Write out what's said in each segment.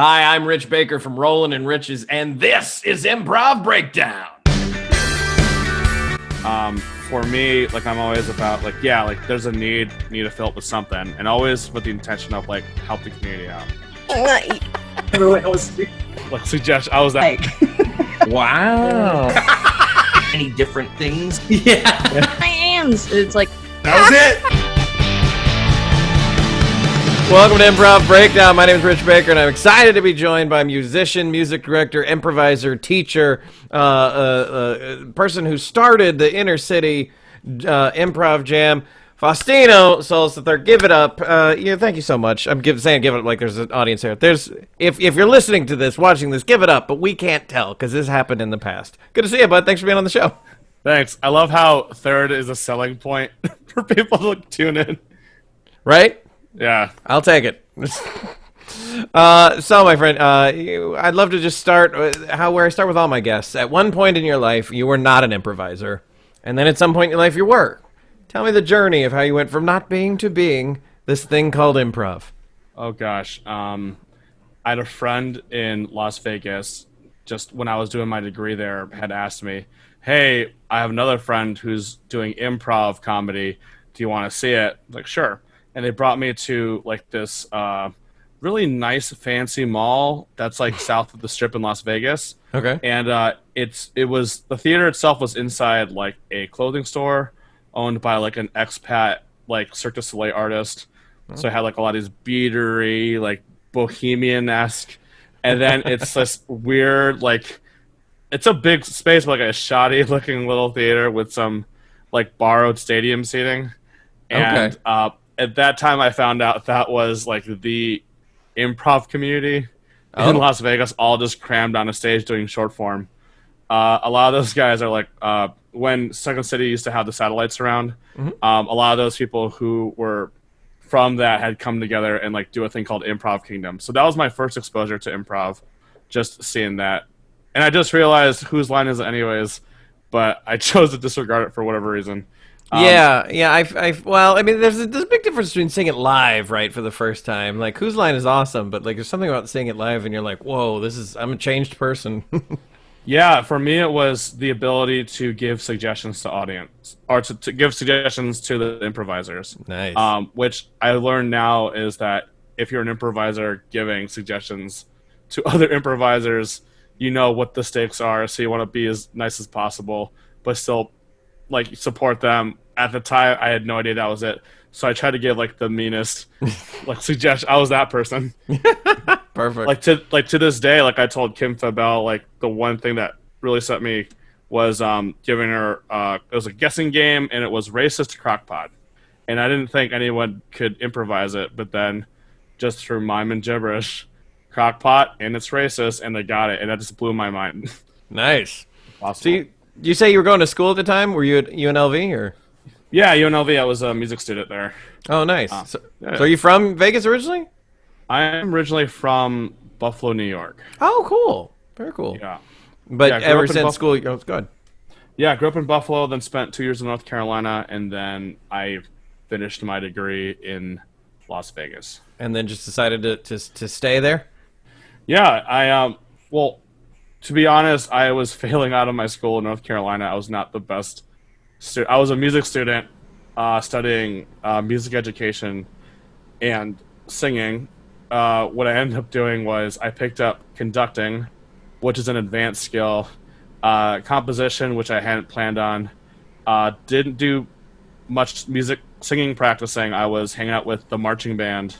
Hi, I'm Rich Baker from Rollin' and Riches, and this is Improv Breakdown. For me, like I'm always about there's a need to fill it with something, and always with the intention of like help the community out. Everyone else. Like suggest I was that. Wow. Any different things? Yeah. My hands. It's like That was it. Welcome to Improv Breakdown. My name is Rich Baker, and I'm excited to be joined by musician, music director, improviser, teacher, person who started the inner city improv jam, Faustino, Solis the Third. Give it up. Thank you so much. I'm saying give it up like there's an audience here. If you're listening to this, watching this, give it up, but we can't tell because this happened in the past. Good to see you, bud. Thanks for being on the show. Thanks. I love how third is a selling point for people to tune in. Right? Yeah. I'll take it. So, my friend, I'd love to just start where I start with all my guests. At one point in your life, you were not an improviser, and then at some point in your life, you were. Tell me the journey of how you went from not being to being this thing called improv. Oh gosh. I had a friend in Las Vegas, just when I was doing my degree there, had asked me, "Hey, I have another friend who's doing improv comedy. Do you want to see it?" Like, sure. And they brought me to like this really nice, fancy mall that's like south of the Strip in Las Vegas. Okay. And the theater itself was inside like a clothing store owned by like an expat like Cirque du Soleil artist. So it had like a lot of these beatery, like bohemian-esque, and then it's this weird like it's a big space, but like a shoddy looking little theater with some like borrowed stadium seating. And at that time, I found out that was like the improv community in Las Vegas, all just crammed on a stage doing short form. A lot of those guys are like, when Second City used to have the satellites around, a lot of those people who were from that had come together and like do a thing called Improv Kingdom. So that was my first exposure to improv, just seeing that. And I just realized whose line is it anyways, but I chose to disregard it for whatever reason. Well, I mean, there's a big difference between seeing it live, right, for the first time. Like, Whose Line is awesome, but like, there's something about seeing it live, and you're like, whoa, I'm a changed person. Yeah, for me, it was the ability to give suggestions to audience, or to give suggestions to the improvisers. Nice. Which I learned now is that if you're an improviser giving suggestions to other improvisers, you know what the stakes are, so you want to be as nice as possible, but still like support them. At the time, I had no idea that was it, so I tried to give like the meanest like suggestion. I was that person. Perfect. To this day, like I told Kim Fabel, like the one thing that really set me was giving her it was a guessing game, and it was racist crockpot, and I didn't think anyone could improvise it, but then just through mime and gibberish, crockpot and it's racist, and they got it, and that just blew my mind. Nice. Possible. So you say you were going to school at the time? Were you at UNLV or? Yeah, UNLV. I was a music student there. Oh, nice. Yeah. So are you from Vegas originally? I'm originally from Buffalo, New York. Oh, cool. Very cool. Yeah. But Yeah, grew ever up in since Buffalo. school, it's good. Yeah, grew up in Buffalo, then spent 2 years in North Carolina, and then I finished my degree in Las Vegas. And then just decided to stay there? Yeah, well, to be honest, I was failing out of my school in North Carolina. I was not the best student. I was a music student studying music education and singing. What I ended up doing was I picked up conducting, which is an advanced skill, composition, which I hadn't planned on. Didn't do much singing practicing. I was hanging out with the marching band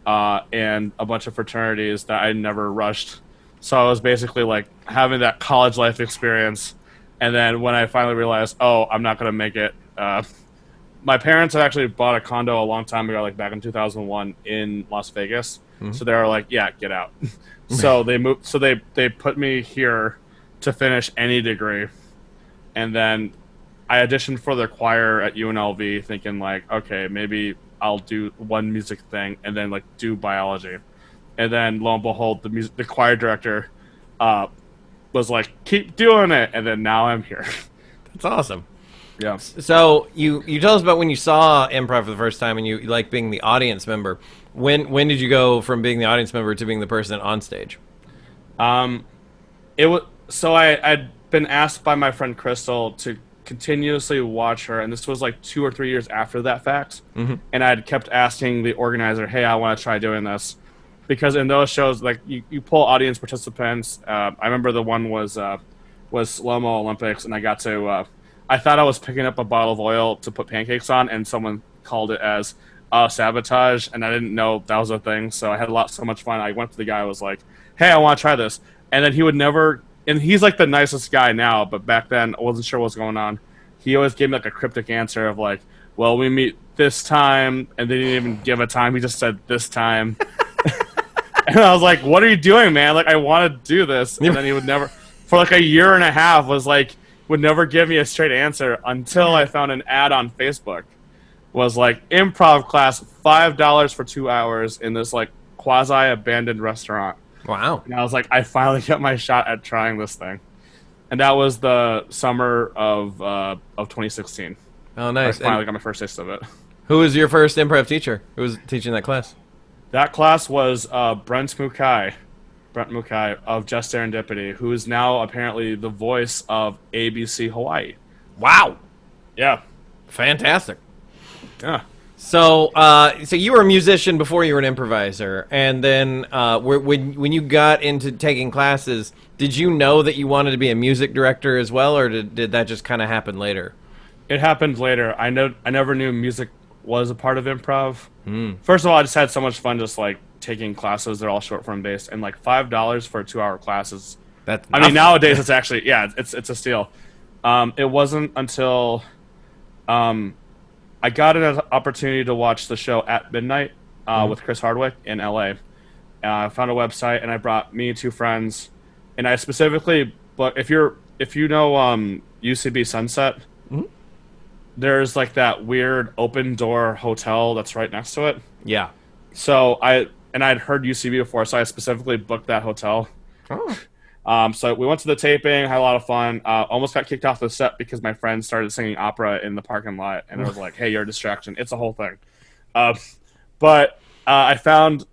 and a bunch of fraternities that I never rushed. So I was basically like having that college life experience. And then when I finally realized, I'm not going to make it, my parents had actually bought a condo a long time ago, like back in 2001 in Las Vegas. Mm-hmm. So they were like, yeah, get out. So they moved. So they put me here to finish any degree. And then I auditioned for the choir at UNLV thinking like, okay, maybe I'll do one music thing and then like do biology. And then lo and behold, the choir director was like, keep doing it. And then now I'm here. That's awesome. Yeah. So you tell us about when you saw improv for the first time and you like being the audience member. When did you go from being the audience member to being the person on stage? It was so I'd been asked by my friend Crystal to continuously watch her, and this was like 2 or 3 years after that fact. And I'd kept asking the organizer, "Hey, I want to try doing this," because in those shows, like you pull audience participants. I remember the one was Slow-Mo Olympics, and I got to. I thought I was picking up a bottle of oil to put pancakes on, and someone called it as sabotage, and I didn't know that was a thing. So I had so much fun. I went to the guy, I was like, "Hey, I want to try this," and then he would never. And he's like the nicest guy now, but back then I wasn't sure what was going on. He always gave me like a cryptic answer of like, "Well, we meet this time," and they didn't even give a time. He just said this time, and I was like, "What are you doing, man? Like, I want to do this." And then he would never, for like a year and a half, was like, would never give me a straight answer until I found an ad on Facebook. Was like improv class, $5 for 2 hours in this like quasi abandoned restaurant. Wow. And I was like, I finally got my shot at trying this thing. And that was the summer of 2016. Oh, nice. I finally got my first taste of it. Who was your first improv teacher? Who was teaching that class? That class was Brent Mukai of Just Serendipity, who is now apparently the voice of ABC Hawaii. Wow. Yeah. Fantastic. Yeah. So, so you were a musician before you were an improviser, and then when you got into taking classes, did you know that you wanted to be a music director as well, or did that just kind of happen later? It happened later. I never knew music was a part of improv. First of all, I just had so much fun just like taking classes. They're all short form based, and like $5 for a 2-hour class is. I mean, nowadays it's actually it's a steal. It wasn't until I got an opportunity to watch the show At Midnight with Chris Hardwick in LA. I found a website and I brought me and 2 friends, and I specifically. But if you know UCB Sunset, there's like that weird open door hotel that's right next to it. Yeah. So I'd heard UCB before, so I specifically booked that hotel. Oh. So we went to the taping, had a lot of fun. Almost got kicked off the set because my friend started singing opera in the parking lot, and I was like, "Hey, you're a distraction." It's a whole thing. But I found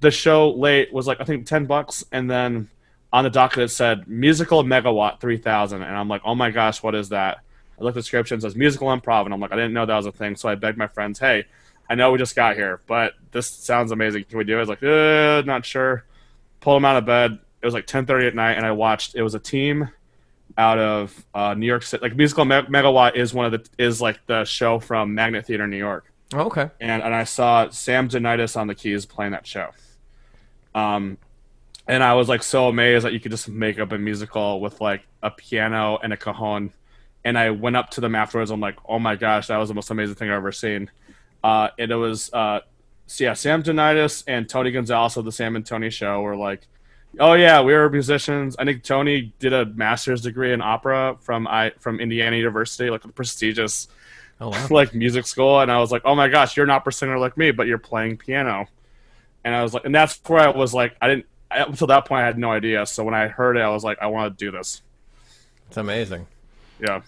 the show late was like I think $10, and then on the docket it said musical megawatt 3000, and I'm like, "Oh my gosh, what is that?" I looked at the description, it says musical improv, and I'm like, I didn't know that was a thing. So I begged my friends, "Hey, I know we just got here, but this sounds amazing. Can we do it?" I was like, not sure. Pulled them out of bed. It was like 10:30 at night, and I watched. It was a team out of New York City. Like musical Megawatt is like the show from Magnet Theater, New York. Oh, okay. And I saw Sam Janitis on the keys playing that show. And I was like so amazed that you could just make up a musical with like a piano and a cajon. And I went up to them afterwards. I'm like, oh my gosh, that was the most amazing thing I've ever seen. And it was Sam Janitis and Tony Gonzalez of the Sam and Tony Show were like, oh yeah, we were musicians. I think Tony did a master's degree in opera from Indiana University, like a prestigious like music school. And I was like, oh my gosh, you're an opera singer like me, but you're playing piano. And I was like, and that's where I was like, until that point I had no idea. So when I heard it, I was like, I want to do this. It's amazing. Yeah.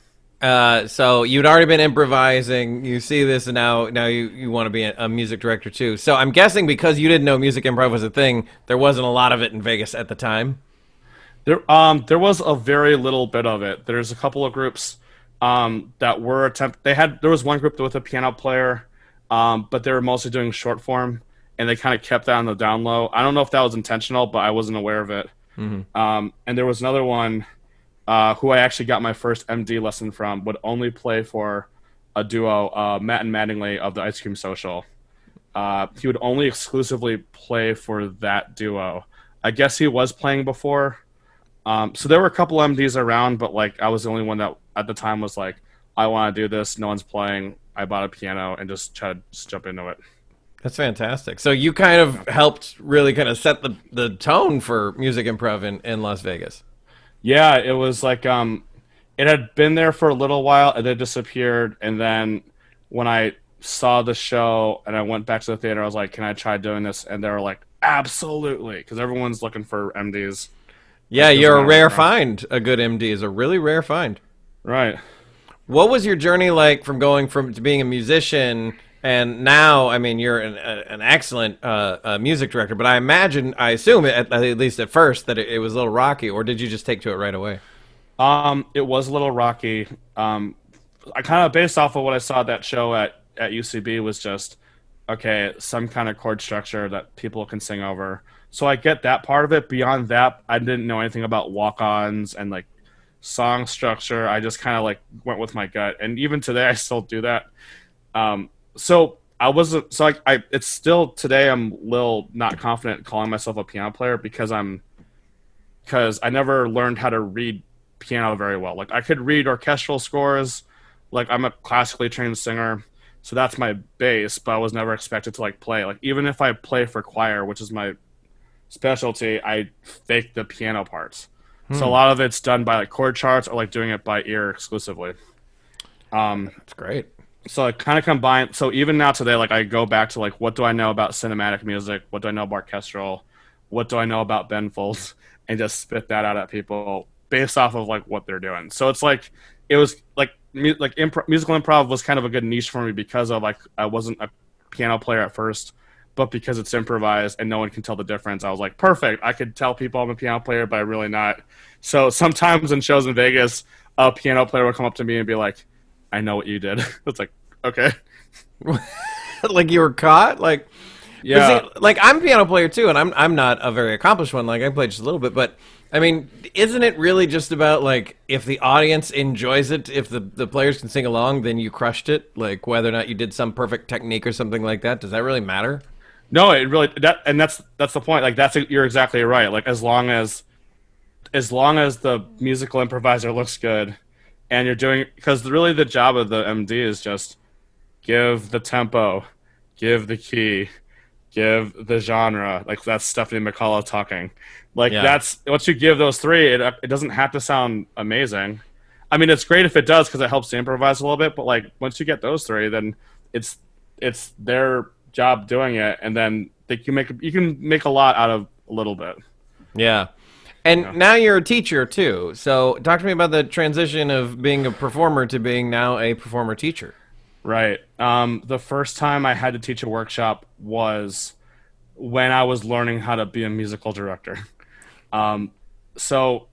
So you'd already been improvising. You see this, and now you want to be a music director too. So I'm guessing because you didn't know music improv was a thing, there wasn't a lot of it in Vegas at the time. There was a very little bit of it. There's a couple of groups that were there was one group with a piano player, but they were mostly doing short form, and they kind of kept that on the down low. I don't know if that was intentional, but I wasn't aware of it. And there was another one. Who I actually got my first MD lesson from, would only play for a duo, Matt and Mattingly of the Ice Cream Social. He would only exclusively play for that duo. I guess he was playing before. So there were a couple MDs around, but like I was the only one that at the time was like, I want to do this. No one's playing. I bought a piano and just tried to jump into it. That's fantastic. So you kind of helped really kind of set the tone for music improv in Las Vegas. Yeah, it was like it had been there for a little while and then disappeared. And then when I saw the show and I went back to the theater, I was like, "Can I try doing this?" And they were like, "Absolutely," because everyone's looking for MDs. Yeah, you're a rare find. A good MD is a really rare find. Right. What was your journey like from going to being a musician And now, I mean, you're an excellent music director, but I assume, at least at first, that it was a little rocky, or did you just take to it right away? It was a little rocky. I kind of based off of what I saw at that show at UCB was just okay, some kind of chord structure that people can sing over. So I get that part of it. Beyond that, I didn't know anything about walk-ons and like song structure. I just kind of like went with my gut, and even today I still do that. So I wasn't. So I it's still today I'm a little not confident calling myself a piano player because I never learned how to read piano very well. Like I could read orchestral scores. Like I'm a classically trained singer, so that's my base. But I was never expected to like play. Like even if I play for choir, which is my specialty, I fake the piano parts. So a lot of it's done by like chord charts or like doing it by ear exclusively. That's great. So I kind of combine. So even now today, like I go back to like, what do I know about cinematic music? What do I know about orchestral? What do I know about bend folds? And just spit that out at people based off of like what they're doing. So it's like, it was like musical improv was kind of a good niche for me because of like, I wasn't a piano player at first, but because it's improvised and no one can tell the difference, I was like, perfect. I could tell people I'm a piano player, but I'm really not. So sometimes in shows in Vegas, a piano player would come up to me and be like, I know what you did. It's like, okay. Like you were caught? Like, Yeah. see, like I'm a piano player too, and I'm not a very accomplished one. Like I play just a little bit, but I mean, isn't it really just about like if the audience enjoys it, if the players can sing along, then you crushed it? Like whether or not you did some perfect technique or something like that, does that really matter? No, it really that's the point. Like you're exactly right. Like as long as the musical improviser looks good, and you're doing because really the job of the MD is just give the tempo, give the key, give the genre. Like that's Stephanie McCullough talking. Like that's once you give those three, it doesn't have to sound amazing. I mean, it's great if it does because it helps to improvise a little bit. But like once you get those three, then it's their job doing it, and then you can make a lot out of a little bit. Yeah. And now you're a teacher too. So talk to me about the transition of being a performer to being now a performer teacher. Right. The first time I had to teach a workshop was when I was learning how to be a musical director. So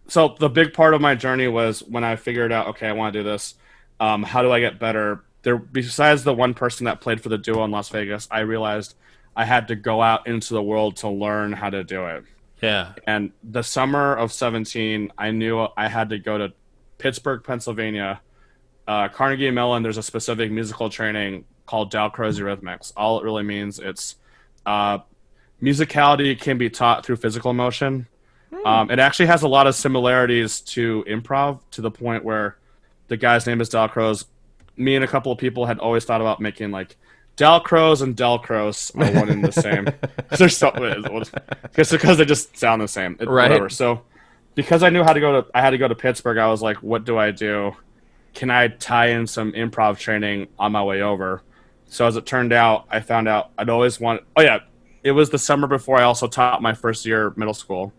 the big part of my journey was when I figured out, okay, I want to do this. How do I get better? Besides the one person that played for the duo in Las Vegas, I realized I had to go out into the world to learn how to do it. Yeah. And the summer of 17, I knew I had to go to Pittsburgh, Pennsylvania. Carnegie Mellon, there's a specific musical training called Dalcroze Rhythmics. All it really means it's musicality can be taught through physical motion. It actually has a lot of similarities to improv to the point where the guy's name is Dalcroze. Me and a couple of people had always thought about making like Dalcroze and Delcroze are one and the same. They're so, it's because they just sound the same. Right. Whatever. So because I knew I had to go to Pittsburgh, I was like, what do I do? Can I tie in some improv training on my way over? So as it turned out, I found out I'd always want. Oh yeah, it was the summer before I also taught my first year middle school.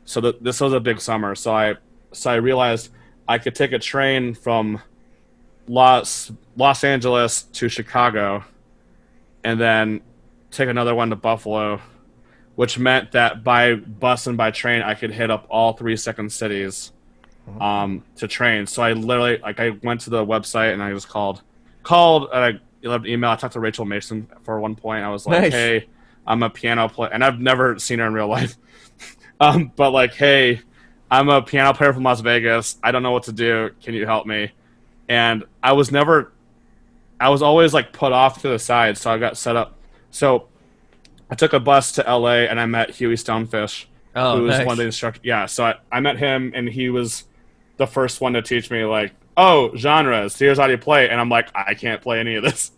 So this was a big summer. So I realized I could take a train from Los Angeles to Chicago, and then take another one to Buffalo, which meant that by bus and by train I could hit up all 3 second cities to train. So I literally I went to the website and I just called and I left an email. I talked to Rachel Mason for one point. I was like, Nice. hey, I'm a piano player, and I've never seen her in real life. But like, hey, I'm a piano player from Las Vegas. I don't know what to do. Can you help me? And I was always like put off to the side. So I got set up. So I took a bus to LA and I met Huey Stonefish, who was nice. one of the instructors. Yeah. So I met him and he was the first one to teach me like, oh, genres, here's how you play. And I'm like, I can't play any of this.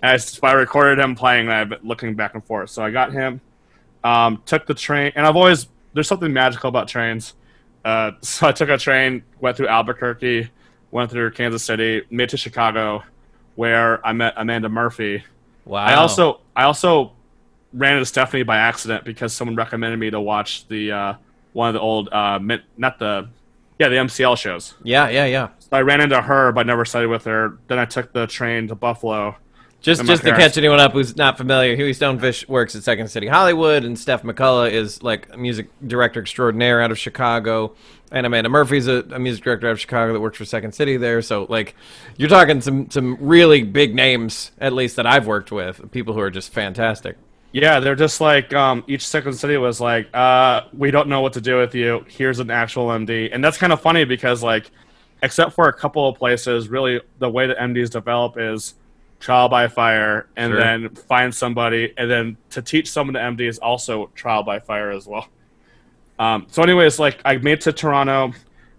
And I recorded him playing and I've been looking back and forth. So I got him, took the train, and there's something magical about trains. So I took a train, went through Albuquerque, went through Kansas City, made it to Chicago, where I met Amanda Murphy. Wow. I also ran into Stephanie by accident because someone recommended me to watch the one of the old the MCL shows. Yeah. So I ran into her, but never studied with her. Then I took the train to Buffalo Just and my to parents. catch anyone up who's not familiar, Huey Stonefish works at Second City Hollywood, and Steph McCullough is like a music director extraordinaire out of Chicago, and Amanda Murphy's a music director out of Chicago that works for Second City there. So like, you're talking some really big names, at least that I've worked with, people who are just fantastic. Yeah, they're just like each Second City was like, we don't know what to do with you. Here's an actual MD, and that's kind of funny because like, except for a couple of places, really the way that MDs develop is trial by fire, and Sure. then find somebody, and then to teach someone to MD is also trial by fire as well. So anyways, like I made to Toronto,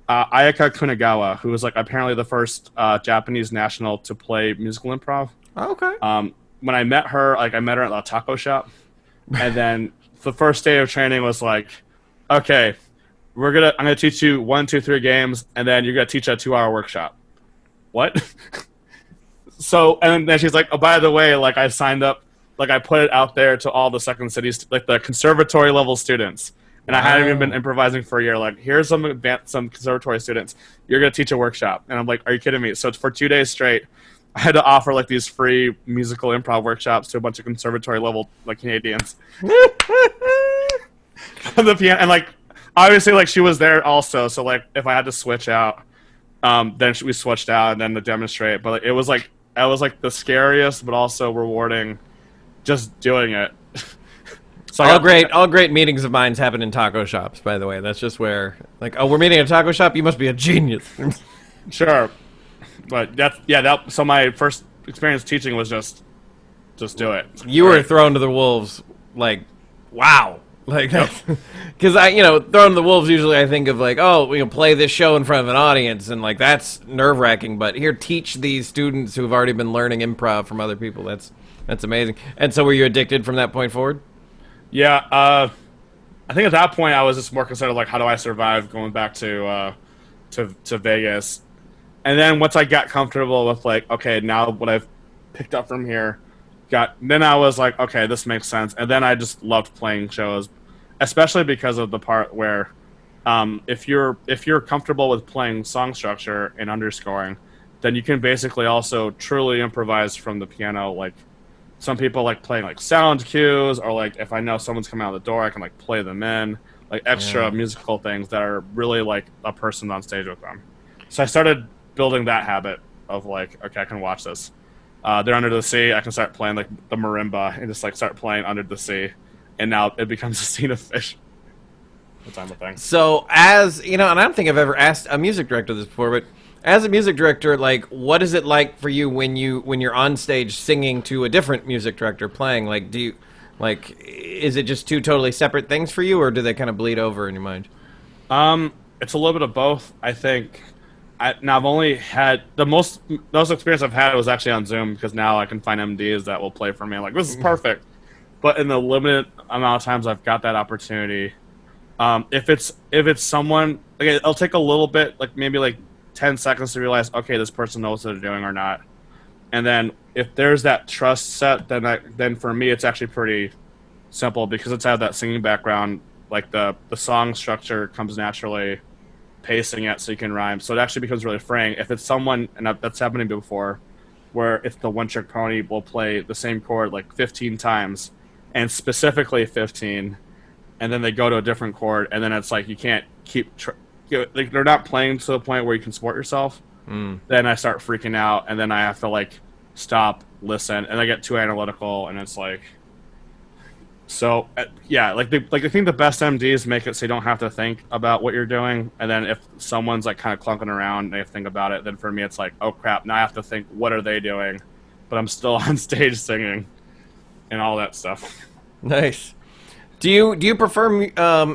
Ayaka Kunagawa, who was like apparently the first Japanese national to play musical improv. Okay. When I met her, like I met her at a taco shop, and then the first day of training was like, okay, I'm gonna teach you 1, 2, 3 games, and then you're gonna teach a 2-hour workshop. What? So, and then she's like, oh, by the way, like I signed up, like I put it out there to all the Second Cities, like the conservatory level students. And I hadn't even been improvising for a year. Like, here's some conservatory students. You're going to teach a workshop. And I'm like, are you kidding me? So for 2 days straight, I had to offer like these free musical improv workshops to a bunch of conservatory level like Canadians. On the piano, and like, obviously like she was there also. So like if I had to switch out, then we switched out and then to demonstrate. But like, it was like the scariest, but also rewarding, just doing it. So all great meetings of mine happen in taco shops. By the way, that's just where like, oh, we're meeting at a taco shop. You must be a genius. Sure, but so my first experience teaching was just do it. You were thrown to the wolves. Like, wow. Like, because thrown to the wolves. Usually, I think of like, oh, we can play this show in front of an audience, and like that's nerve wracking. But here, teach these students who've already been learning improv from other people. That's amazing. And so, were you addicted from that point forward? Yeah, I think at that point I was just more concerned like, how do I survive going back to Vegas, and then once I got comfortable with like, okay, now what I've picked up from here. Then I was like, okay, this makes sense. And then I just loved playing shows, especially because of the part where if you're comfortable with playing song structure and underscoring, then you can basically also truly improvise from the piano. Like some people like playing like sound cues, or like if I know someone's coming out the door, I can like play them in, like extra musical things that are really like a person on stage with them. So I started building that habit of like, okay, I can watch this. They're under the sea. I can start playing like the marimba and just like start playing under the sea, and now it becomes a scene of fish. That type of thing. So, as you know, and I don't think I've ever asked a music director this before, but as a music director, like, what is it like for you when you're on stage singing to a different music director playing? Like, is it just two totally separate things for you, or do they kind of bleed over in your mind? It's a little bit of both, I think. Now I've only had the most experience I've had was actually on Zoom, because now I can find MDs that will play for me. I'm like, this is perfect. But in the limited amount of times I've got that opportunity, if it's someone, like, it'll take a little bit, like maybe like 10 seconds to realize, okay, this person knows what they're doing or not. And then if there's that trust set, then for me it's actually pretty simple, because it's had that singing background. Like the song structure comes naturally, pacing it so you can rhyme, so it actually becomes really freeing. If it's someone, and that's happened to me before, where if the one trick pony will play the same chord like 15 times, and specifically 15, and then they go to a different chord, and then it's like you can't keep like they're not playing to the point where you can support yourself. Then I start freaking out, and then I have to like stop, listen, and I get too analytical, and it's like, so yeah, like I think the best MDs make it so you don't have to think about what you're doing. And then if someone's like kind of clunking around and they think about it, then for me it's like, oh crap, now I have to think, what are they doing? But I'm still on stage singing and all that stuff. Nice. Do you prefer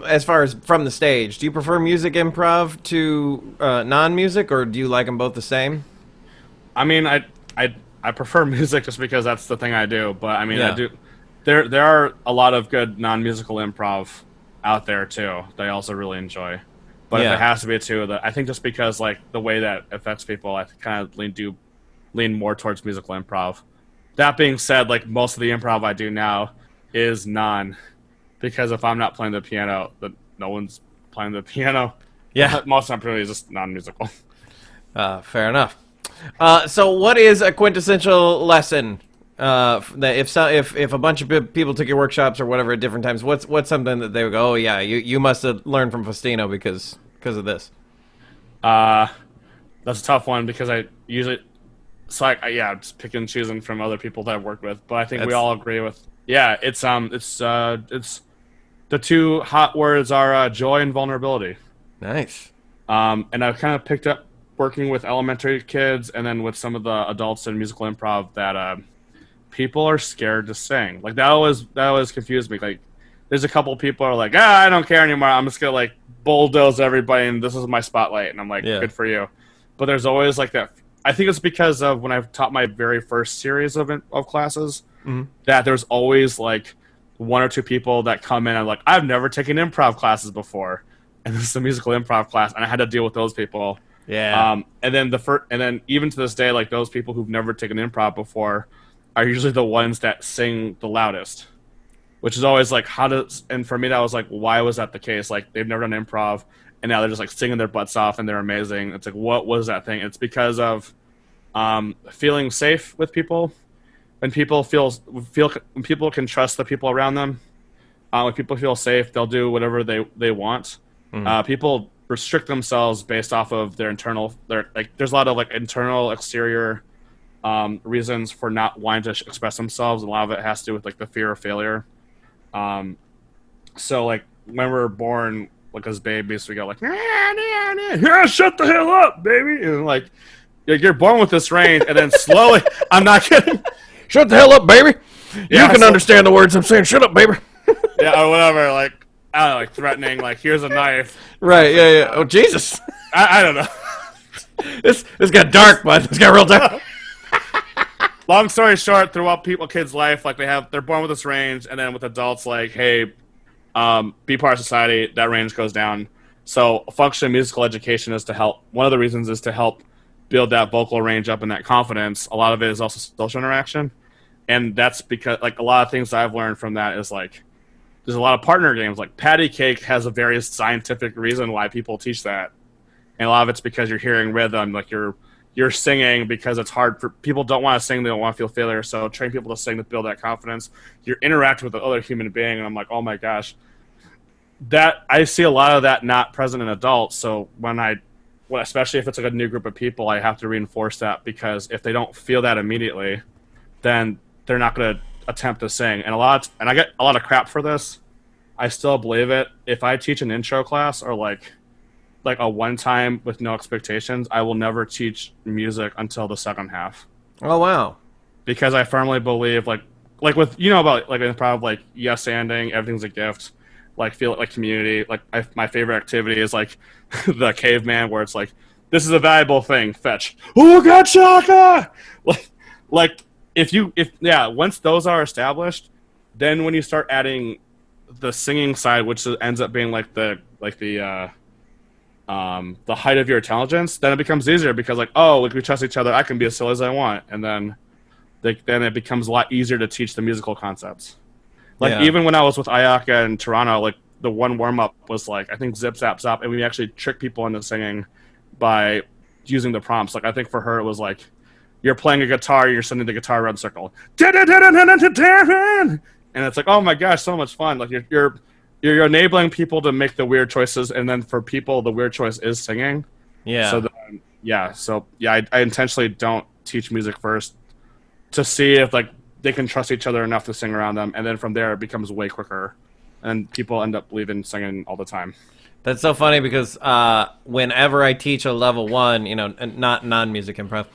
as far as from the stage? Do you prefer music improv to non-music, or do you like them both the same? I mean, I prefer music just because that's the thing I do. But I mean, Yeah. I do. There are a lot of good non-musical improv out there too that I also really enjoy. But Yeah. if it has to be I think just because like the way that affects people, I kind of lean more towards musical improv. That being said, like most of the improv I do now is non, because if I'm not playing the piano, then no one's playing the piano. Yeah. Most of the time it's just non-musical. Fair enough. So what is a quintessential lesson That if a bunch of people took your workshops or whatever at different times, what's something that they would go, oh yeah, you must have learned from Faustino because of this. That's a tough one because I usually, so yeah, I'm just picking and choosing from other people that I've worked with, but I think we all agree with, yeah, it's the two hot words are joy and vulnerability. Nice. And I've kind of picked up working with elementary kids and then with some of the adults in musical improv that people are scared to sing. Like that always confused me. Like there's a couple of people who are like, I don't care anymore. I'm just gonna like bulldoze everybody and this is my spotlight. And I'm like, good for you. But there's always like that. I think it's because of when I've taught my very first series of classes that there's always like one or two people that come in and like, I've never taken improv classes before. And this is a musical improv class. And I had to deal with those people. Yeah. And then even to this day, like those people who've never taken improv before are usually the ones that sing the loudest, which is always like, and for me, that was like, why was that the case? Like they've never done improv and now they're just like singing their butts off and they're amazing. It's like, what was that thing? It's because of feeling safe with people. When people when people can trust the people around them, when people feel safe, they'll do whatever they want. People restrict themselves based off of their there's a lot of like internal exterior reasons for not wanting to express themselves. A lot of it has to do with like the fear of failure. So like when we're born like as babies, we go like, yeah, shut the hell up, baby, and like you're born with this range, and then slowly, I'm not kidding, shut the hell up, baby. Yeah, you can understand the words I'm saying. Shut up, baby. Yeah, or whatever. Like I don't know, like threatening, like here's a knife. Right? Yeah. Oh Jesus. I don't know. This got dark, bud. This got real dark. Long story short, throughout kids' life, like they're born with this range, and then with adults, like, hey, be part of society, that range goes down. So a function of musical education is to help. One of the reasons is to help build that vocal range up and that confidence. A lot of it is also social interaction, and that's because like a lot of things I've learned from that is like there's a lot of partner games. Like patty cake has a very scientific reason why people teach that, and a lot of it's because you're hearing rhythm, like you're singing because it's hard for people don't want to sing, they don't want to feel failure, so train people to sing to build that confidence. You're interacting with another human being, and I'm like, oh my gosh, that I see a lot of that not present in adults. So especially if it's like a new group of people, I have to reinforce that, because if they don't feel that immediately, then they're not going to attempt to sing. And I get a lot of crap for this. I still believe it. If I teach an intro class or like a one time with no expectations, I will never teach music until the second half. Oh wow. Because I firmly believe like with about like improv, like yes anding, everything's a gift. Like feel it like community. Like my favorite activity is like the caveman, where it's like, this is a valuable thing, fetch. Oh god, shaka! Like if once those are established, then when you start adding the singing side, which ends up being like the height of your intelligence, then it becomes easier, because like, oh, like we trust each other, I can be as silly as I want, and then it becomes a lot easier to teach the musical concepts. Like even when I was with Ayaka in Toronto, like the one warm up was like, I think zip zap zap, and we actually tricked people into singing by using the prompts. Like I think for her it was like, you're playing a guitar, you're sending the guitar around the circle, and it's like, oh my gosh, so much fun. Like you're enabling people to make the weird choices, and then for people, the weird choice is singing. Yeah. So I intentionally don't teach music first to see if like they can trust each other enough to sing around them, and then from there it becomes way quicker, and people end up believing singing all the time. That's so funny, because whenever I teach a level 1, not non-music improv,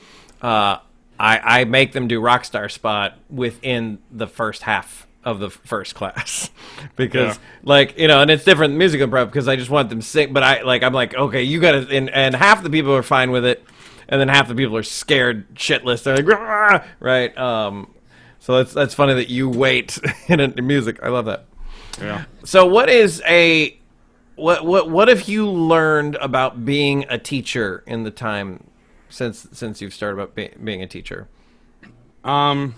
I make them do Rockstar Spot within the first half of the first class, because and it's different than music improv, because I just want them to sing, but I'm like, okay, you gotta, and half the people are fine with it, and then half the people are scared shitless. They're like, rah! Right? So that's funny that you wait in music. I love that. Yeah. So what have you learned about being a teacher in the time since you've started about being a teacher? Part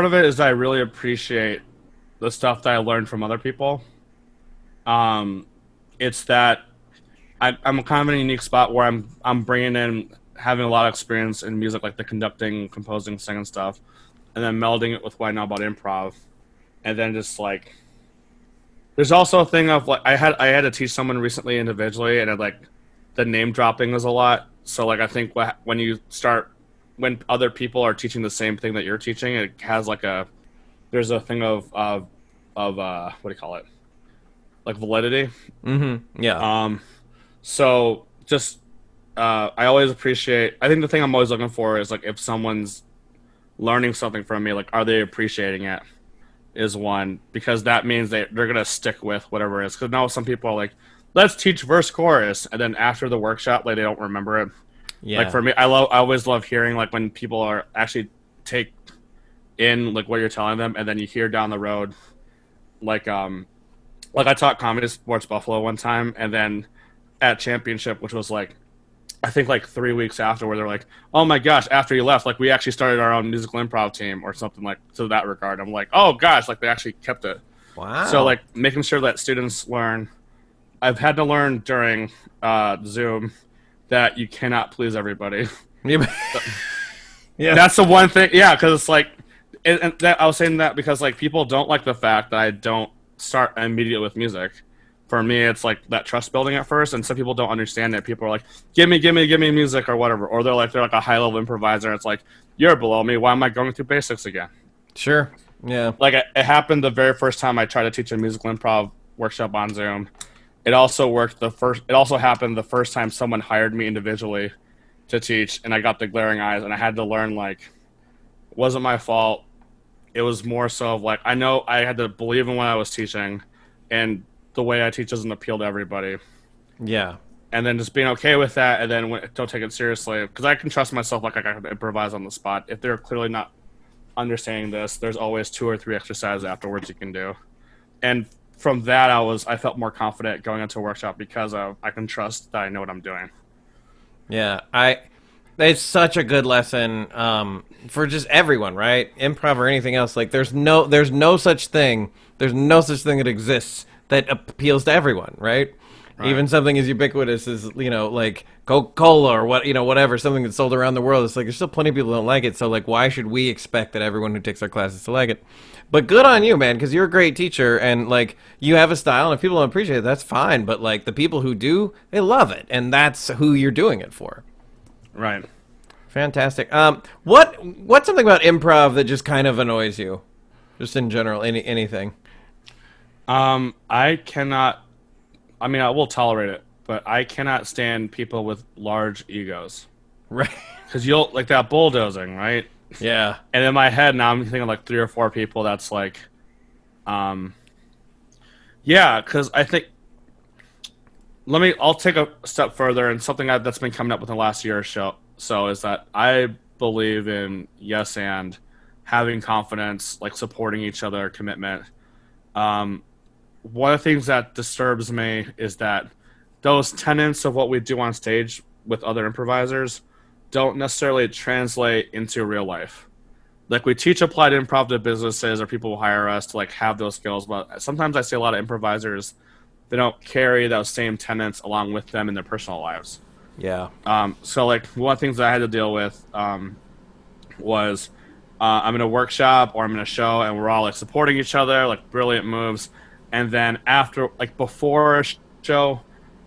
of it is that I really appreciate the stuff that I learned from other people. It's that I'm kind of in a unique spot where I'm bringing in having a lot of experience in music, like the conducting, composing, singing stuff, and then melding it with what I know about improv, and then just like, there's also a thing of like I had to teach someone recently individually, and like the name dropping was a lot. So like I think when other people are teaching the same thing that you're teaching, it has like there's a thing of what do you call it, like validity. Mm-hmm. Yeah. So just I always appreciate. I think the thing I'm always looking for is like if someone's learning something from me, like are they appreciating it? Is one, because that means they're gonna stick with whatever it is. Because now some people are like, let's teach verse chorus, and then after the workshop, like they don't remember it. Yeah. Like for me, I always love hearing like when people are actually take in like what you're telling them, and then you hear down the road, like I taught comedy sports Buffalo one time, and then at championship, which was like I think like 3 weeks after, where they're like, oh my gosh, after you left, like we actually started our own musical improv team or something like to that regard. I'm like, oh gosh, like they actually kept it. Wow. So like making sure that students learn. I've had to learn during Zoom that you cannot please everybody. Yeah. That's the one thing. Yeah, because it's like, and that, I was saying that because like people don't like the fact that I don't start immediately with music. For me, it's like that trust building at first, and some people don't understand it. People are like, give me music or whatever. Or they're like a high-level improviser. It's like, you're below me. Why am I going through basics again? Sure. Yeah. Like, it happened the very first time I tried to teach a musical improv workshop on Zoom. It also happened the first time someone hired me individually to teach, and I got the glaring eyes, and I had to learn, like, it wasn't my fault. It was more so of, like, I know I had to believe in what I was teaching, and the way I teach doesn't appeal to everybody. Yeah. And then just being okay with that, and then don't take it seriously. Because I can trust myself, like I can improvise on the spot. If they're clearly not understanding this, there's always 2 or 3 exercises afterwards you can do. And from that, I felt more confident going into a workshop because I can trust that I know what I'm doing. Yeah. It's such a good lesson for just everyone, right? Improv or anything else. Like there's no such thing that exists that appeals to everyone, right? Even something as ubiquitous as, like Coca-Cola or whatever, something that's sold around the world. It's like there's still plenty of people who don't like it. So like, why should we expect that everyone who takes our classes to like it? But good on you, man, because you're a great teacher and like you have a style, and if people don't appreciate it, that's fine. But like the people who do, they love it, and that's who you're doing it for. Right. Fantastic. What's something about improv that just kind of annoys you, just in general, anything? I cannot. I mean, I will tolerate it, but I cannot stand people with large egos. Right. Because you'll like that bulldozing, right? Yeah. And in my head now, I'm thinking like 3 or 4 people. That's like, yeah. Because I think. I'll take a step further, and something that's been coming up within the last year or so is that I believe in yes and having confidence, like supporting each other, commitment. One of the things that disturbs me is that those tenets of what we do on stage with other improvisers don't necessarily translate into real life. Like we teach applied improv to businesses or people who hire us to like have those skills, but sometimes I see a lot of improvisers, they don't carry those same tenets along with them in their personal lives. Yeah. So like one of the things that I had to deal with was I'm in a workshop or I'm in a show and we're all like supporting each other, like brilliant moves. And then after, like before a show,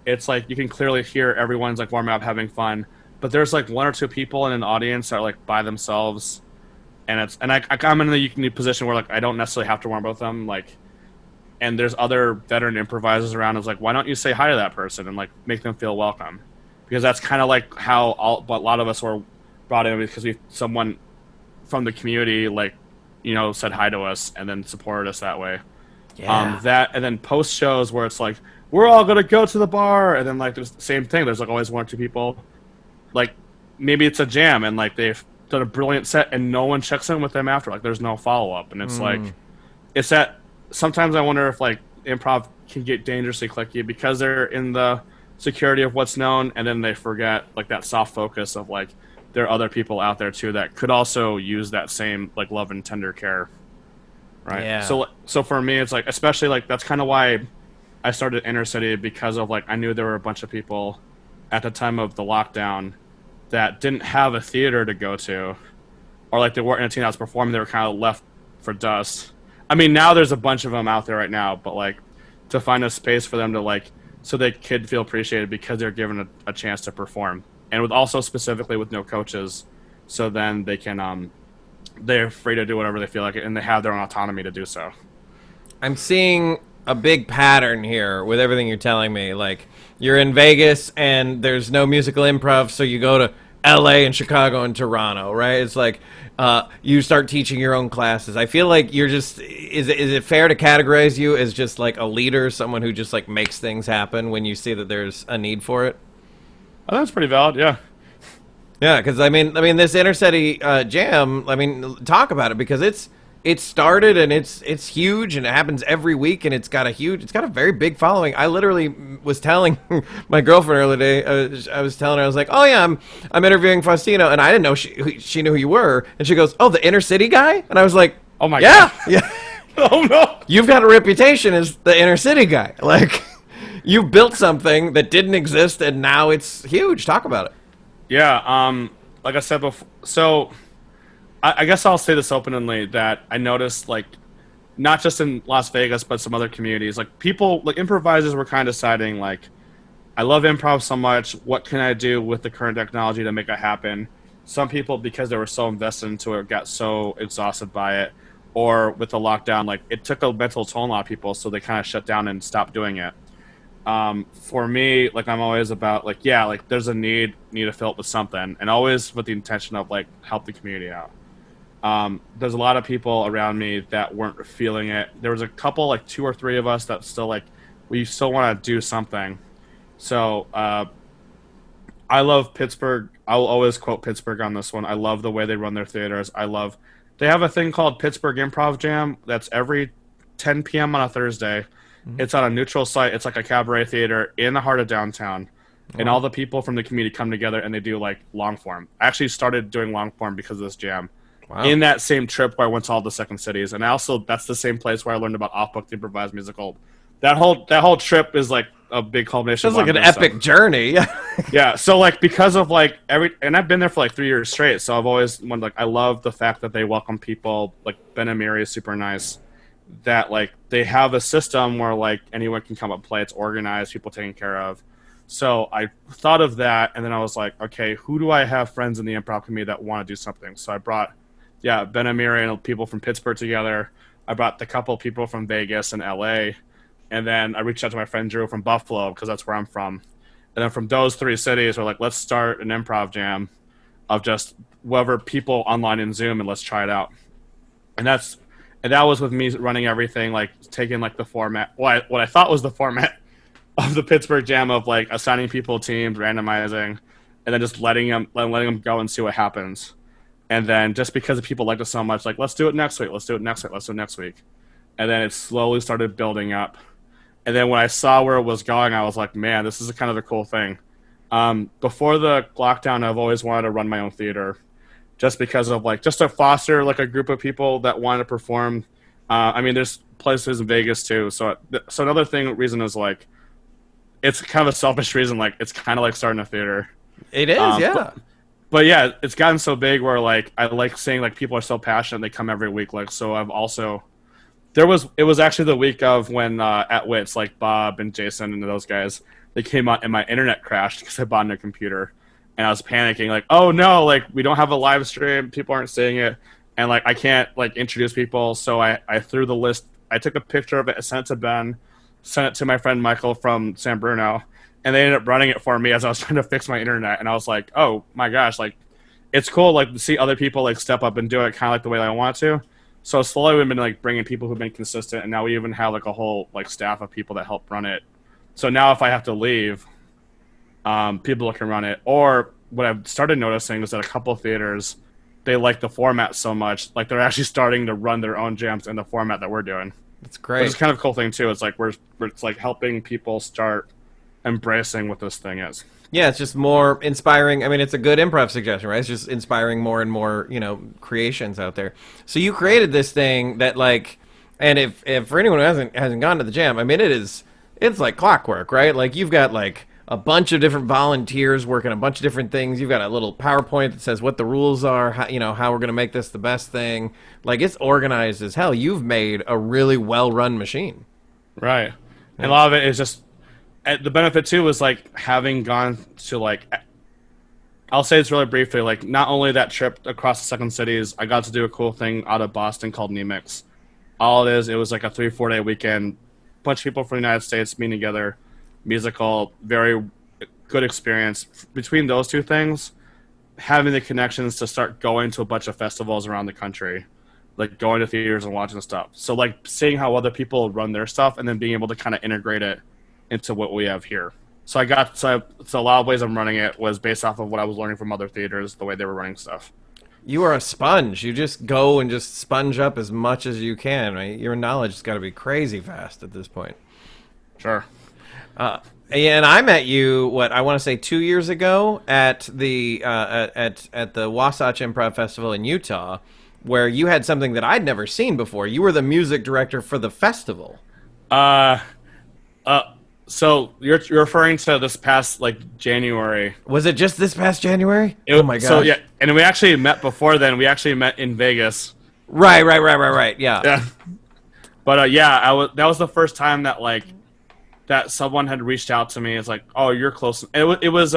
it's like you can clearly hear everyone's like warming up, having fun. But there's like 1 or 2 people in an audience that are like by themselves, and I'm in the unique position where like I don't necessarily have to warm up with them, like. And there's other veteran improvisers around. It's like, why don't you say hi to that person and like make them feel welcome? Because that's kind of like how a lot of us were brought in, because someone from the community like said hi to us and then supported us that way. Yeah. That and then post shows where it's like we're all gonna go to the bar, and then like there's the same thing. There's like always 1 or 2 people, like maybe it's a jam and like they've done a brilliant set and no one checks in with them after. Like there's no follow up, and it's like it's that. Sometimes I wonder if like improv can get dangerously cliquey because they're in the security of what's known, and then they forget like that soft focus of like there are other people out there too that could also use that same like love and tender care, right? Yeah. So for me, it's like especially like that's kind of why I started Inner City, because of like I knew there were a bunch of people at the time of the lockdown that didn't have a theater to go to, or like they weren't in a team that was performing, they were kind of left for dust. I mean, now there's a bunch of them out there right now, but like to find a space for them to like, so they could feel appreciated because they're given a chance to perform, and with also specifically with no coaches, so then they can they're free to do whatever they feel like, and they have their own autonomy to do so. I'm seeing a big pattern here with everything you're telling me. Like, you're in Vegas and there's no musical improv, so you go to LA and Chicago and Toronto, right? It's like you start teaching your own classes. I feel like you're just, is it fair to categorize you as just like a leader, someone who just like makes things happen when you see that there's a need for it? Oh, that's pretty valid, yeah. Yeah, because I mean, this intercity jam. I mean, talk about it, because it started and it's huge and it happens every week and it's got a very big following. I literally was telling my girlfriend earlier today. I was telling her, I was like, oh yeah, I'm interviewing Faustino, and I didn't know she knew who you were, and she goes, oh, the inner city guy, and I was like, Oh my yeah, god. yeah. Oh no. You've got a reputation as the inner city guy. Like, you built something that didn't exist and now it's huge. Talk about it. Yeah, like I said before, so I guess I'll say this openly, that I noticed, like, not just in Las Vegas, but some other communities, like, people, like, improvisers were kind of deciding, like, I love improv so much, what can I do with the current technology to make it happen? Some people, because they were so invested into it, got so exhausted by it, or with the lockdown, like, it took a mental toll on a lot of people, so they kind of shut down and stopped doing it. For me, like, I'm always about, like, yeah, like, there's a need to fill it with something, and always with the intention of, like, help the community out. There's a lot of people around me that weren't feeling it. There was a couple, like 2 or 3 of us that still, like, we still want to do something. So, I love Pittsburgh. I'll always quote Pittsburgh on this one. I love the way they run their theaters. They have a thing called Pittsburgh Improv Jam that's every 10 p.m. on a Thursday. It's on a neutral site. It's like a cabaret theater in the heart of downtown. And all the people from the community come together and they do, like, long form. I actually started doing long form because of this jam. Wow. In that same trip where I went to all the second cities. And also, that's the same place where I learned about off-book improvised musical. That whole trip is, like, a big culmination. Sounds like an epic journey. Yeah, so, like, because of, like, and I've been there for, like, 3 years straight, so I've always, like, I love the fact that they welcome people. Like, Ben Amiri is super nice. That, like, they have a system where, like, anyone can come up and play. It's organized, people taken care of. So I thought of that, and then I was like, okay, who do I have friends in the improv community that want to do something? So I brought, Ben Amiri and people from Pittsburgh together. I brought the couple of people from Vegas and LA, and then I reached out to my friend Drew from Buffalo, because that's where I'm from. And then from those 3 cities, we're like, let's start an improv jam of just whoever people online in Zoom, and let's try it out. And that was with me running everything, like taking, like, the format, what I thought was the format of the Pittsburgh Jam, of, like, assigning people teams, randomizing, and then just letting them go and see what happens. And then just because people liked it so much, like, let's do it next week, let's do it next week, let's do it next week. And then it slowly started building up. And then when I saw where it was going, I was like, man, this is kind of a cool thing. Before the lockdown, I've always wanted to run my own theater, just because of, like, just to foster, like, a group of people that want to perform. I mean, there's places in Vegas too. So another reason is, like, it's kind of a selfish reason. Like, it's kind of like starting a theater. It is, yeah. But yeah, it's gotten so big where, like, I like seeing, like, people are so passionate, they come every week. Like, so it was actually the week of when at Wits, like, Bob and Jason and those guys, they came out and my internet crashed because I bought a new computer. And I was panicking, like, oh no, like, we don't have a live stream, people aren't seeing it, and, like, I can't, like, introduce people. So I threw the list, I took a picture of it, sent it to Ben, sent it to my friend Michael from San Bruno, and they ended up running it for me as I was trying to fix my internet. And I was like, oh my gosh, like, it's cool, like, to see other people, like, step up and do it kind of like the way I want to. So slowly we've been, like, bringing people who've been consistent, and now we even have, like, a whole, like, staff of people that help run it. So now if I have to leave, people can run it. Or what I've started noticing is that a couple of theaters, they like the format so much, like, they're actually starting to run their own jams in the format that we're doing. That's great. It's kind of a cool thing too. It's like it's like helping people start embracing what this thing is. Yeah, it's just more inspiring. I mean, it's a good improv suggestion, right? It's just inspiring more and more, creations out there. So you created this thing that, like, and if for anyone who hasn't gone to the jam, I mean, it's like clockwork, right? Like, you've got, like, a bunch of different volunteers working a bunch of different things. You've got a little PowerPoint that says what the rules are, how we're going to make this the best thing. Like, it's organized as hell. You've made a really well-run machine. Right. And a lot of it is just the benefit too was like having gone to like, I'll say this really briefly, like not only that trip across the second cities, I got to do a cool thing out of Boston called Nemix. All it was like a 3-4 day weekend, bunch of people from the United States meeting together, musical, very good experience. Between those two things, having the connections to start going to a bunch of festivals around the country, like going to theaters and watching stuff. So like seeing how other people run their stuff and then being able to kind of integrate it into what we have here. So so a lot of ways I'm running it was based off of what I was learning from other theaters, the way they were running stuff. You are a sponge. You just go and just sponge up as much as you can. Right? Your knowledge has got to be crazy fast at this point. Sure. And I met you, I want to say 2 years ago at the at the Wasatch Improv Festival in Utah, where you had something that I'd never seen before. You were the music director for the festival. So you're referring to this past like January? Was it just this past January? Oh my god! So yeah, and we actually met before then. We actually met in Vegas. Right. Yeah. Yeah. But yeah, that was the first time that like that someone had reached out to me. It's like, oh, you're close. It was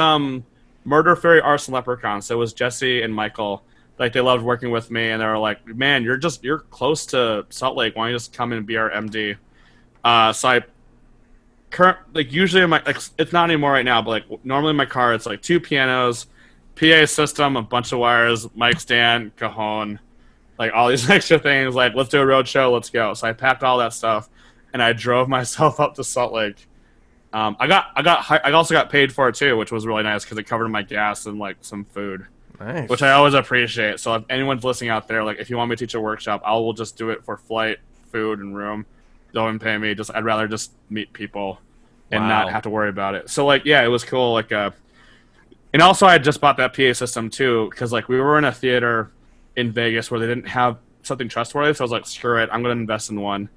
Murder Fairy Arson Leprechauns. So it was Jesse and Michael. Like they loved working with me, and they were like, man, you're close to Salt Lake. Why don't you just come and be our MD? So usually it's not anymore right now, but like normally in my car it's like 2 pianos, PA system, a bunch of wires, mic stand, cajon, like all these extra things. Like, let's do a road show, let's go. So I packed all that stuff and I drove myself up to Salt Lake. I also got paid for it too, which was really nice because it covered my gas and like some food. Nice. Which I always appreciate. So if anyone's listening out there, like if you want me to teach a workshop, I will just do it for flight, food, and room. Don't even pay me. I'd rather just meet people and not have to worry about it. So like, yeah, it was cool. Like, and also I had just bought that PA system too, because like we were in a theater in Vegas where they didn't have something trustworthy. So I was like, screw it, I'm going to invest in one.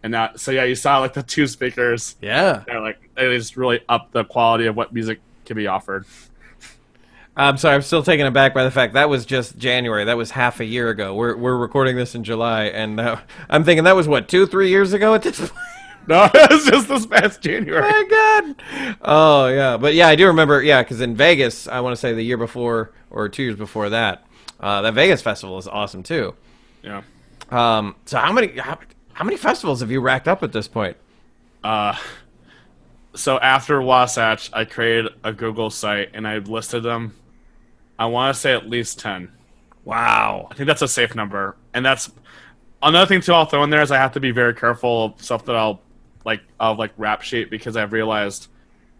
And so yeah, you saw like the 2 speakers. Yeah. They're like, they just really up the quality of what music can be offered. I'm sorry, I'm still taken aback by the fact that was just January. That was half a year ago. We're recording this in July, and I'm thinking that was 2-3 years ago at this point. No, it was just this past January. My God. Oh yeah, but yeah, I do remember. Yeah, because in Vegas, I want to say the year before or 2 years before that, that Vegas festival is awesome too. Yeah. So how many festivals have you racked up at this point? So after Wasatch, I created a Google site and I listed them. I want to say at least 10. Wow. I think that's a safe number. And that's another thing too I'll throw in there is I have to be very careful of stuff that I'll rap sheet, because I've realized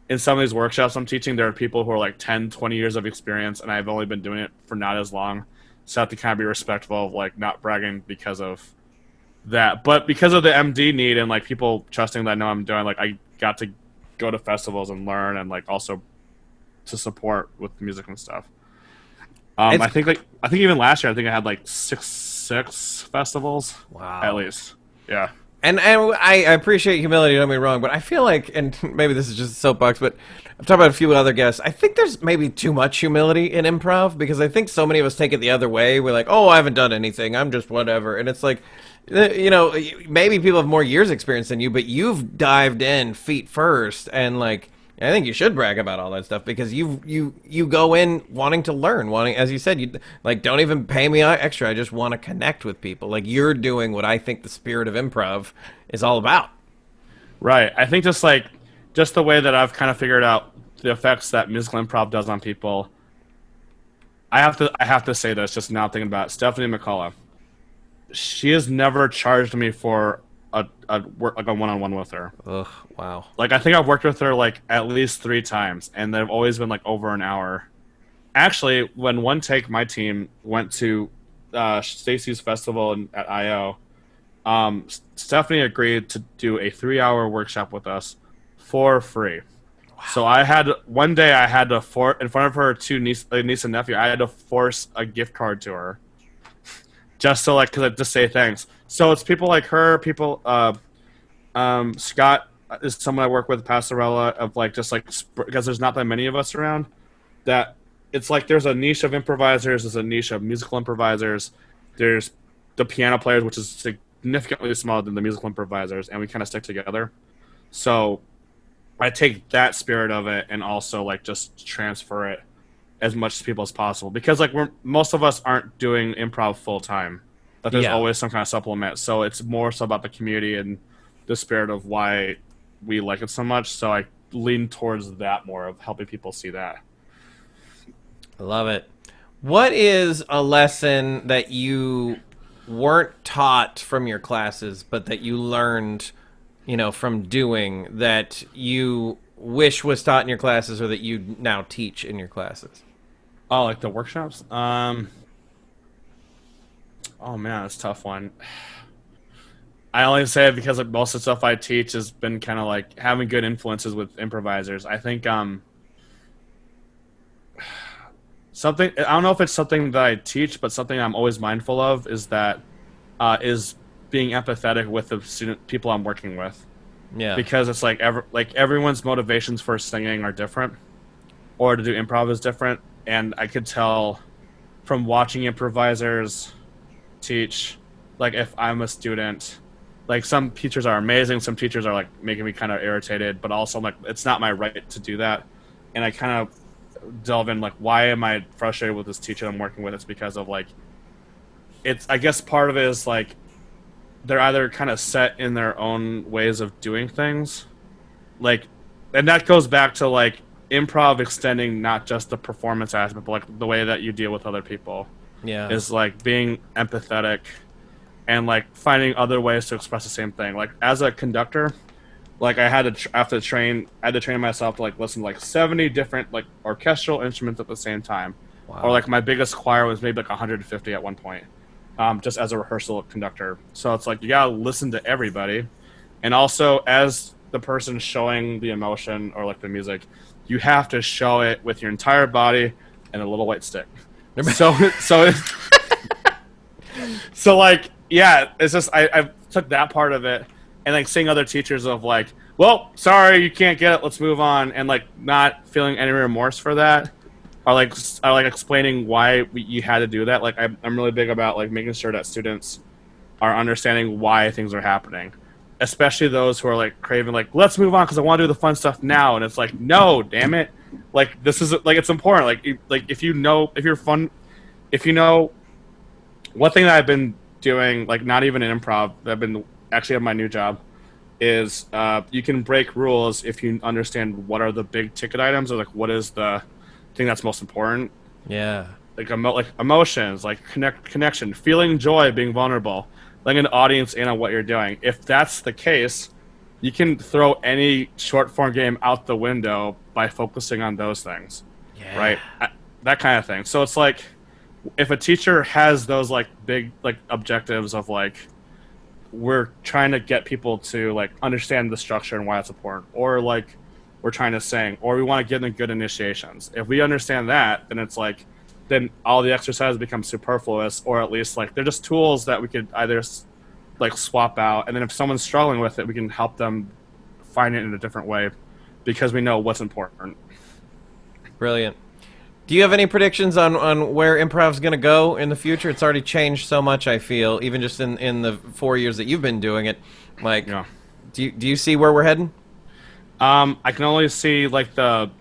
in some of these workshops I'm teaching, there are people who are like 10, 20 years of experience, and I've only been doing it for not as long. So I have to kind of be respectful of like not bragging because of that. But because of the MD need and like people trusting that I know I'm doing, like I got to go to festivals and learn, and like also to support with music and stuff. I think even last year I had like six festivals. Wow. At least. Yeah. And I appreciate humility, don't get me wrong, but I feel like, and maybe this is just a soapbox, but I've talked about a few other guests, I think there's maybe too much humility in improv, because I think so many of us take it the other way. We're like, oh, I haven't done anything, I'm just whatever. And it's like, maybe people have more years experience than you, but you've dived in feet first, and like, I think you should brag about all that stuff, because you go in wanting to learn, as you said, you like, don't even pay me extra. I just want to connect with people. Like, you're doing what I think the spirit of improv is all about. Right. I think just the way that I've kind of figured out the effects that musical improv does on people. I have to say this just now thinking about it. Stephanie McCullough. She has never charged me for a one-on-one with her. Ugh, wow. Like, I think I've worked with her like at least 3 times, and they've always been like over an hour. Actually, when One Take, my team, went to Stacy's festival at IO, Stephanie agreed to do a 3-hour workshop with us for free. Wow. So one day I had to in front of her 2 niece and nephew, I had to force a gift card to her. Just so, like, because I just say thanks. So it's people like her, people, Scott is someone I work with, Pastorella, of like just like because there's not that many of us around. That it's like there's a niche of improvisers, there's a niche of musical improvisers, there's the piano players, which is significantly smaller than the musical improvisers, and we kind of stick together. So I take that spirit of it and also like just transfer it as much to people as possible, because like most of us aren't doing improv full time, but there's always some kind of supplement. So it's more so about the community and the spirit of why we like it so much. So I lean towards that more, of helping people see that. I love it. What is a lesson that you weren't taught from your classes, but that you learned, from doing, that you wish was taught in your classes, or that you now teach in your classes? Oh, like the workshops? Oh man, that's a tough one. I only say it because like most of the stuff I teach has been kind of like having good influences with improvisers. I think something, I don't know if it's something that I teach, but something I'm always mindful of is that is being empathetic with the people I'm working with. Yeah. Because it's like everyone's motivations for singing are different, or to do improv is different, and I could tell from watching improvisers teach, like if I'm a student, like some teachers are amazing, some teachers are like making me kind of irritated, but also like it's not my right to do that, and I kind of delve in like, why am I frustrated with this teacher I'm working with? It's because of like, it's, I guess part of it is like they're either kind of set in their own ways of doing things, like, and that goes back to like improv extending not just the performance aspect, but like the way that you deal with other people. Yeah. Is like being empathetic and like finding other ways to express the same thing. Like as a conductor, like I had to train myself to like listen to like 70 different like orchestral instruments at the same time. Wow. Or like my biggest choir was maybe like 150 at one point, just as a rehearsal conductor. So it's like you gotta listen to everybody, and also as the person showing the emotion or like the music, you have to show it with your entire body and a little white stick. So like, yeah, it's just I took that part of it, and like seeing other teachers of like, well, sorry, you can't get it, let's move on, and like not feeling any remorse for that, or like explaining why you had to do that. Like I'm really big about like making sure that students are understanding why things are happening, especially those who are like craving like, let's move on because I want to do the fun stuff now, and it's like, no, damn it, like this is like, it's important, like if you know one thing that I've been doing, like not even in improv, that I've been actually at my new job, is you can break rules if you understand what are the big ticket items, or like what is the thing that's most important. Yeah. Like emotions, like connection, feeling joy, being vulnerable, letting an audience in on what you're doing. If that's the case, you can throw any short form game out the window by focusing on those things. Yeah. Right? That kind of thing. So it's like, if a teacher has those like big like objectives of like, we're trying to get people to like understand the structure and why it's important, or like we're trying to sing, or we want to give them good initiations. If we understand that, then it's like, then all the exercises become superfluous, or at least like they're just tools that we could either like swap out, and then if someone's struggling with it, we can help them find it in a different way because we know what's important. Brilliant. Do you have any predictions on where improv's going to go in the future? It's already changed so much, I feel, even just in the 4 years that you've been doing it. Like, Yeah. do you see where we're heading? I can only see like the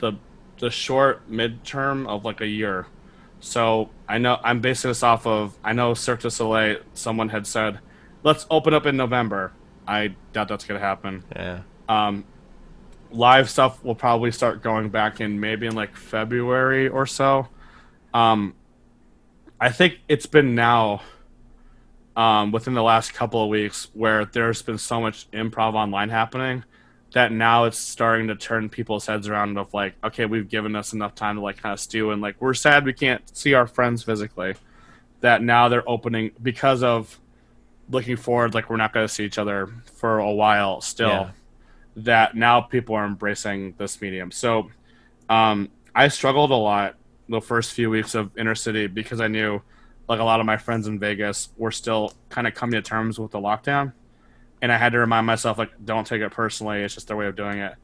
short midterm of like a year. So I know I'm basing this off of, I know Cirque du Soleil, someone had said, let's open up in November. I doubt that's going to happen. Yeah. Live stuff will probably start going back in maybe in like February or so. I think it's been now within the last couple of weeks where there's been so much improv online happening that now it's starting to turn people's heads around of like, okay, we've given us enough time to like kind of stew, and like we're sad we can't see our friends physically. That now they're opening because of looking forward, like we're not going to see each other for a while still. Yeah. That now people are embracing this medium. So I struggled a lot the first few weeks of Inner City because I knew like a lot of my friends in Vegas were still kind of coming to terms with the lockdown. and I had to remind myself, like, don't take it personally. It's just their way of doing it.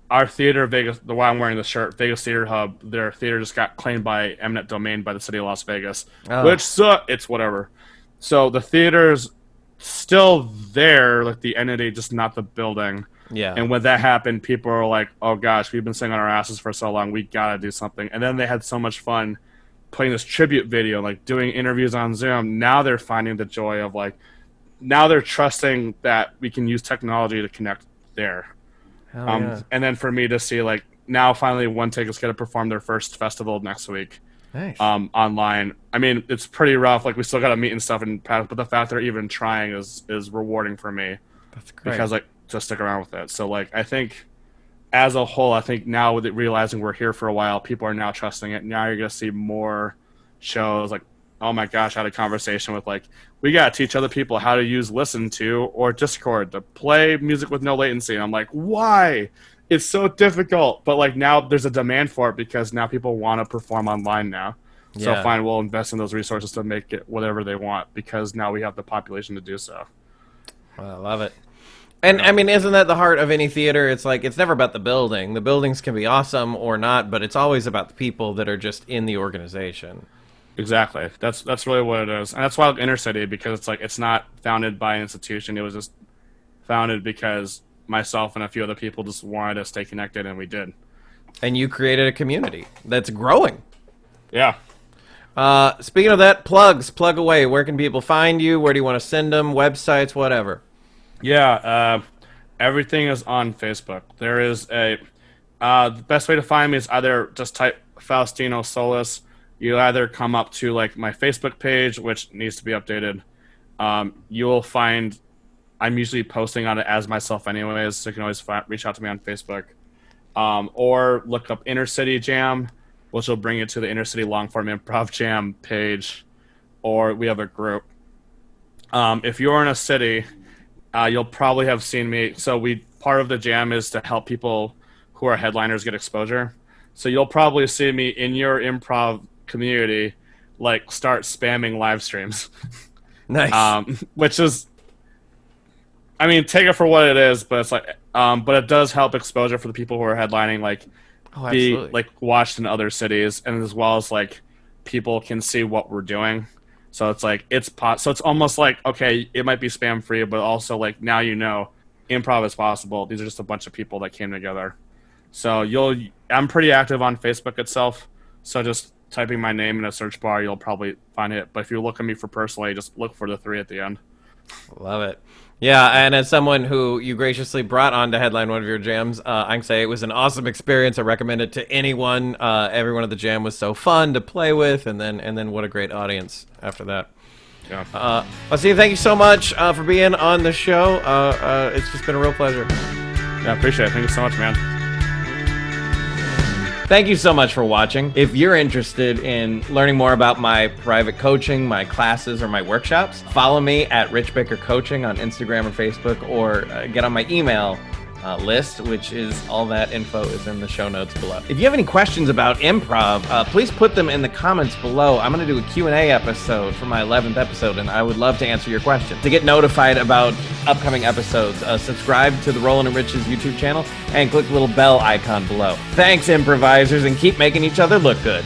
Our theater, Vegas, the one I'm wearing the shirt, Vegas Theater Hub, their theater just got claimed by eminent domain by the city of Las Vegas, which sucks. It's whatever. So the theater's still there, like the entity, just not the building. Yeah. And when that happened, people were like, oh gosh, we've been sitting on our asses for so long, we gotta do something. And then they had so much fun putting this tribute video, like doing interviews on Zoom. Now they're finding the joy of like, now they're trusting that we can use technology to connect there. Yeah. And then for me to see, like, now finally One Take is going to perform their first festival next week. Nice. Online. I mean, it's pretty rough. Like, we still got to meet and stuff, but the fact they're even trying is rewarding for me. That's great. Because, like, to stick around with it. So, like, I think as a whole, I think now with it realizing we're here for a while, people are now trusting it. Now you're going to see more shows. Like, oh my gosh, I had a conversation with, like, we got to teach other people how to use Listen To or Discord to play music with no latency. And I'm like, why? It's so difficult. But, like, now there's a demand for it because now people want to perform online now. So Yeah. fine, we'll invest in those resources to make it whatever they want because now we have the population to do so. I love it. And, I mean, isn't that the heart of any theater? It's like, it's never about the building. The buildings can be awesome or not, but it's always about the people that are just in the organization. Exactly. That's really what it is. And that's why I like Inner City, because it's like it's not founded by an institution. It was just founded because myself and a few other people just wanted to stay connected, and we did. And you created a community that's growing. Yeah. Speaking of that, plug away. Where can people find you? Where do you want to send them? Websites, whatever. Yeah. Everything is on Facebook. There is the best way to find me is either just type Faustino Solis. You either come up to like my Facebook page, which needs to be updated. You will find I'm usually posting on it as myself anyways, so you can always reach out to me on Facebook. Or look up Inner City Jam, which will bring you to the Inner City Longform Improv Jam page, or we have a group. If you're in a city, you'll probably have seen me. So part of the jam is to help people who are headliners get exposure. So you'll probably see me in your improv community, like start spamming live streams. Nice. Which is, I mean, take it for what it is, but it's like, but it does help exposure for the people who are headlining, like be like watched in other cities, and as well as like people can see what we're doing. So it's like so it's almost like, okay, it might be spam free, but also like now you know improv is possible. These are just a bunch of people that came together. So I'm pretty active on Facebook itself. So just typing my name in a search bar, you'll probably find it. But if you look at me for personally, just look for the 3 at the end. Love it. Yeah, and as someone who you graciously brought on to headline one of your jams, I can say it was an awesome experience. I recommend it to anyone. Everyone at the jam was so fun to play with, and then what a great audience after that. Yeah. Steve, thank you so much for being on the show. It's just been a real pleasure. Yeah, appreciate it. Thank you so much, man. Thank you so much for watching. If you're interested in learning more about my private coaching, my classes, or my workshops, follow me at Rich Baker Coaching on Instagram or Facebook, or get on my email list, which is all that info is in the show notes below. If you have any questions about improv, please put them in the comments below. I'm going to do a Q&A episode for my 11th episode, and I would love to answer your questions. To get notified about upcoming episodes, subscribe to the Roland and Rich's YouTube channel and click the little bell icon below. Thanks, improvisers, and keep making each other look good.